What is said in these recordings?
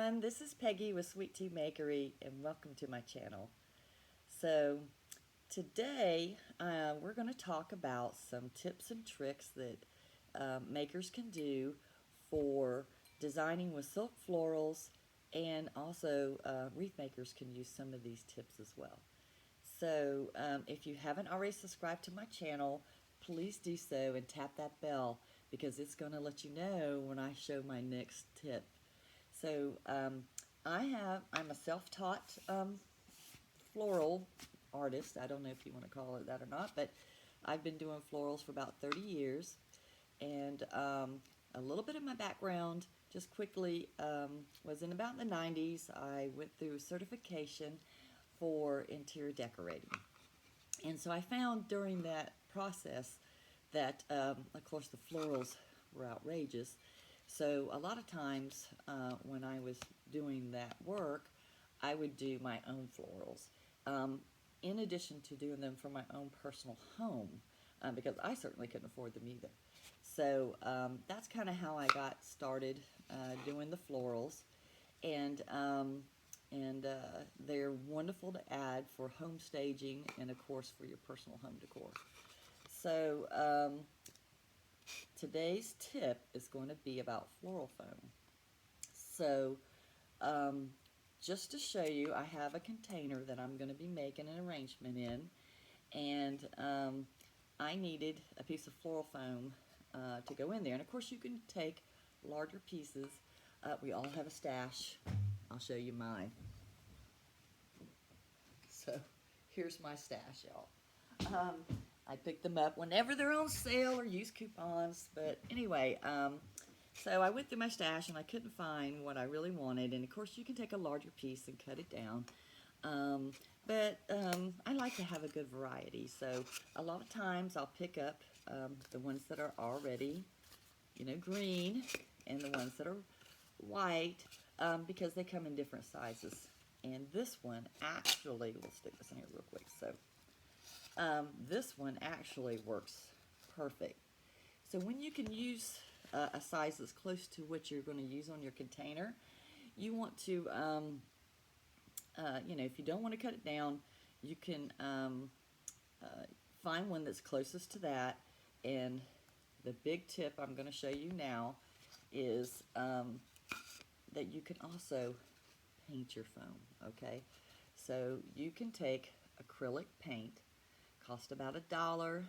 everyone, this is Peggy with Sweet Tea Makery and welcome to my channel. So today we're going to talk about some tips and tricks that makers can do for designing with silk florals, and also wreath makers can use some of these tips as well. So if you haven't already subscribed to my channel, please do so and tap that bell because it's going to let you know when I show my next tip. So I'm a self-taught floral artist. I don't know if you want to call it that or not, but I've been doing florals for about 30 years. And a little bit of my background, just quickly, was in about the 90s. I went through certification for interior decorating. And so I found during that process that, of course, the florals were outrageous. So a lot of times when I was doing that work, I would do my own florals, in addition to doing them for my own personal home, because I certainly couldn't afford them either. So that's kind of how I got started doing the florals, and they're wonderful to add for home staging and, of course, for your personal home decor. So today's tip is going to be about floral foam. So just to show you, I have a container that I'm going to be making an arrangement in, and I needed a piece of floral foam to go in there. And of course you can take larger pieces. We all have a stash. I'll show you mine. So here's my stash, y'all. I pick them up whenever they're on sale or use coupons. But anyway, so I went through my stash and I couldn't find what I really wanted. And of course you can take a larger piece and cut it down. But I like to have a good variety. So a lot of times I'll pick up the ones that are already, green, and the ones that are white, because they come in different sizes. And this one actually, we'll stick this in here real quick. So this one actually works perfect. So when you can use a size that's close to what you're going to use on your container, you want to, if you don't want to cut it down, you can find one that's closest to that. And the big tip I'm going to show you now is that you can also paint your foam, okay? So you can take acrylic paint, cost about $1.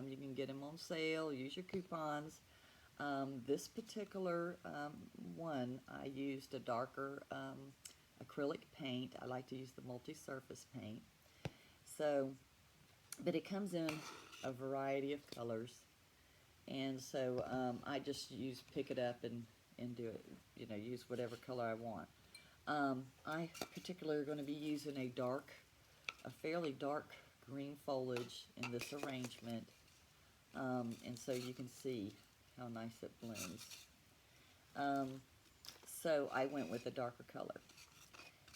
You can get them on sale, use your coupons. This particular one, I used a darker acrylic paint. I like to use the multi-surface paint. So, but it comes in a variety of colors. And so I just pick it up and do it, use whatever color I want. I particularly are going to be using a fairly dark green foliage in this arrangement, and so you can see how nice it blends. So I went with a darker color.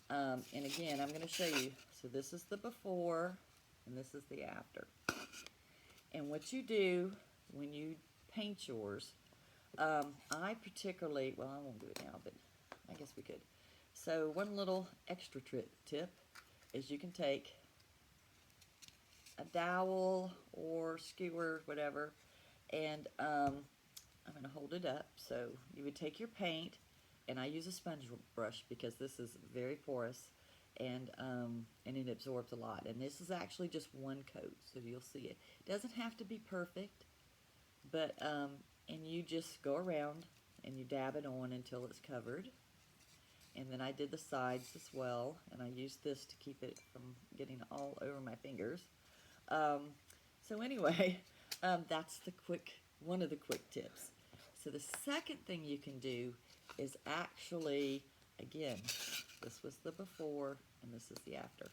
And again, I'm going to show you, so this is the before and this is the after. And what you do when you paint yours, I particularly, well, I won't do it now, but I guess we could. So one little extra tip is you can take a dowel or skewer, whatever, and I'm going to hold it up. So you would take your paint, and I use a sponge brush because this is very porous, and it absorbs a lot. And this is actually just one coat, so you'll see it. It doesn't have to be perfect, but and you just go around and you dab it on until it's covered. And then I did the sides as well, and I used this to keep it from getting all over my fingers. So anyway, that's one of the quick tips. So the second thing you can do is actually, again, this was the before and this is the after.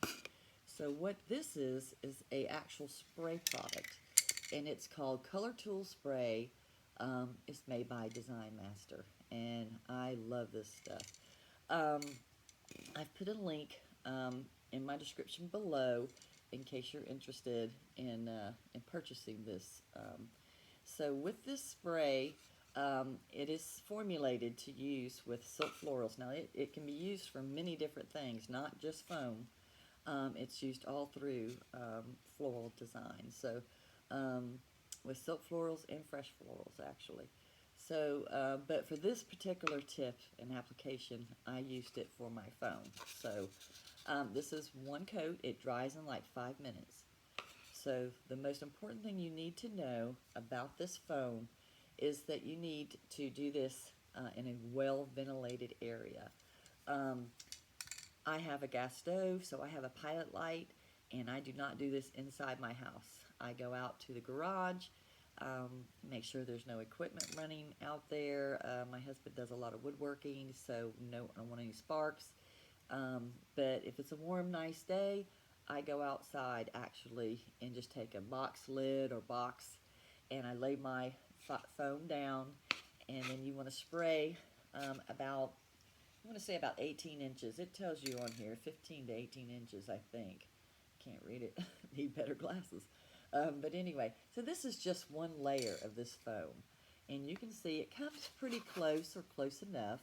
So what this is a actual spray product, and it's called Color Tool Spray. It's made by Design Master, and I love this stuff. I've put a link in my description below in case you're interested in purchasing this. So with this spray, It is formulated to use with silk florals. Now, it can be used for many different things, not just foam. It's used all through floral design. So, with silk florals and fresh florals, actually. So, but for this particular tip and application, I used it for my foam. So, this is one coat. It dries in like 5 minutes. So, the most important thing you need to know about this foam is that you need to do this in a well-ventilated area. I have a gas stove, so I have a pilot light, and I do not do this inside my house. I go out to the garage, make sure there's no equipment running out there. My husband does a lot of woodworking, so no, I don't want any sparks. But if it's a warm, nice day, I go outside actually and just take a box lid or box, and I lay my foam down, and then you want to spray about, I want to say about 18 inches. It tells you on here 15 to 18 inches, I think. Can't read it. Need better glasses. But anyway, so this is just one layer of this foam. And you can see it comes pretty close, or close enough.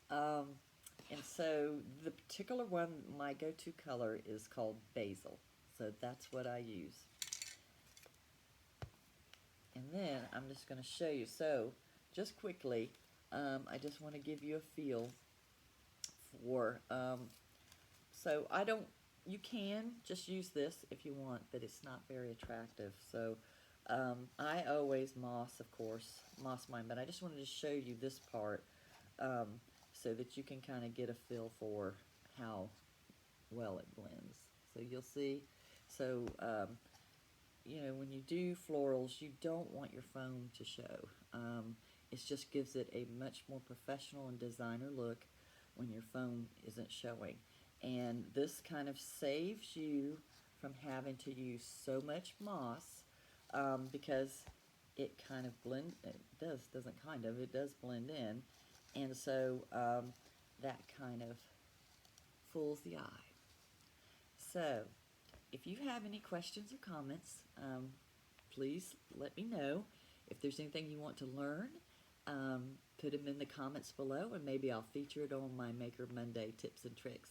And so the particular one, my go-to color is called Basil. So that's what I use. And then I'm just going to show you. So just quickly, I just want to give you a feel for, so I don't, you can just use this if you want, but it's not very attractive. So I always moss, of course, moss mine, but I just wanted to show you this part so that you can kind of get a feel for how well it blends. So you'll see, so you know, when you do florals, you don't want your foam to show. It just gives it a much more professional and designer look when your foam isn't showing. And this kind of saves you from having to use so much moss because it kind of it does blend in. And so that kind of fools the eye. So if you have any questions or comments, please let me know. If there's anything you want to learn, put them in the comments below, and maybe I'll feature it on my Maker Monday tips and tricks.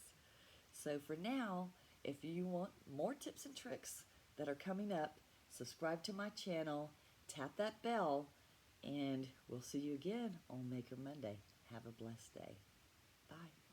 So for now, if you want more tips and tricks that are coming up, subscribe to my channel, tap that bell, and we'll see you again on Maker Monday. Have a blessed day. Bye.